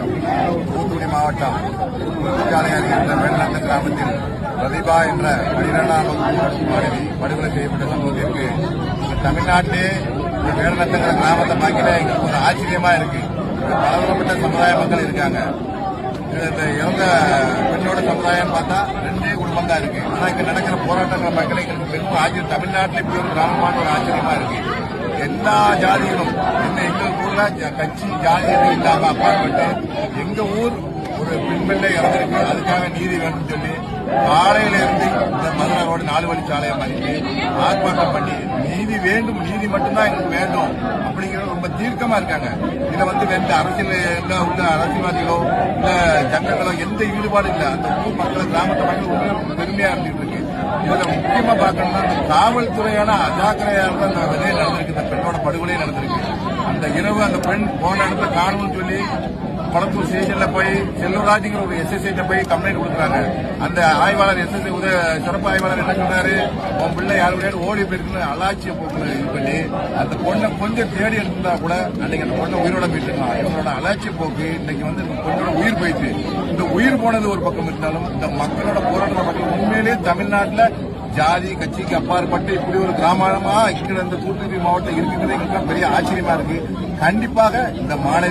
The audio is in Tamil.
வணக்கம். தூத்துக்குடி மாவட்டம் சாலை அருகில் வேடநத்தம் கிராமத்தில் பிரதிபா என்ற 12ஆம் வகுப்பு மாணவி படுகொலை செய்யப்பட்ட சம்பவத்திற்கு தமிழ்நாட்டிலே வேடநத்தங்கிற கிராமத்தை பார்க்கல எங்களுக்கு ஒரு ஆச்சரியமா இருக்கு. பலதரப்பட்ட சமுதாய மக்கள் இருக்காங்க. இந்த இறந்த பெண்ணோட சமுதாயம் பார்த்தா 2 குடும்பம் தான் இருக்கு. ஆனா இங்க நடக்கிற போராட்டங்களை பார்க்கல எங்களுக்கு பெரும் ஆச்சரியம். தமிழ்நாட்டிலே இப்படி ஒரு கிராமமான ஒரு ஆச்சரியமா இருக்கு. எல்லா ஜாதிகளும் எங்க ஊர்ல கட்சி ஜாதிகள் இல்லாம அப்பாற்பட்டு எங்க ஊர் ஒரு பெண்பிள்ளை இறந்திருக்கு, அதுக்காக நீதி வேண்டும் சொல்லி காலையில இருந்து இந்த மதுரை ரோடு 4 வழிச்சாலையை மதித்து ஆர்ப்பாட்டம் பண்ணி நீதி வேண்டும், நீதி மட்டும்தான் எங்களுக்கு வேண்டும் அப்படிங்கிறது ரொம்ப தீர்க்கமா இருக்காங்க. இதுல எந்த அரசியல் உள்ள அரசியல்வாதிகளோ இல்ல சங்கங்களோ எந்த ஈடுபாடு இல்லை. அந்த ஊர் மக்கள் கிராமத்து மக்கள் பெருமையா இருந்துட்டு இருக்கு. இதுல முக்கியமா பார்க்கணும்னா அந்த காவல்துறையான அஜாக்கிரதையாக அந்த விதையை நடந்திருக்கு. இந்த பெண்ணோட படுகொலையே நடந்திருக்கு. அந்த இரவு அந்த பெண் போன இடத்துல காணும்னு சொல்லி கொளத்தூர் ஸ்டேஷன்ல போய் செல்வராஜுங்கிற ஒரு எஸ்எஸ்ஐ போய் கம்ப்ளைண்ட் கொடுக்குறாங்க. அந்த ஆய்வாளர் எஸ்எஸ்ஐ சிறப்பு ஆய்வாளர் என்ன சொன்னாரு, உன் பிள்ளை யாருடைய ஓடி போயிருக்குன்னு அலாட்சிய போக்குல இது பண்ணி அந்த பொண்ணை கொஞ்சம் தேடி எடுத்திருந்தா கூட அன்னைக்கு அந்த பொண்ணை உயிரோட போயிட்டு இவங்களோட அலாட்சிய போக்கு இன்னைக்கு இந்த பொண்ணோட உயிர் போயிட்டு இந்த உயிர் போனது ஒரு பக்கம் இருந்தாலும் இந்த மக்களோட போராட்ட மக்கள் உண்மையிலேயே தமிழ்நாட்டில் ஜாதி கட்சிக்கு அப்பாற்பட்டு இப்படி ஒரு கிராமமா இருக்கிற இந்த தூத்துக்குடி மாவட்டம் இருக்கிறது எங்களுக்கு பெரிய ஆச்சரியமா இருக்கு. கண்டிப்பாக இந்த மாணவி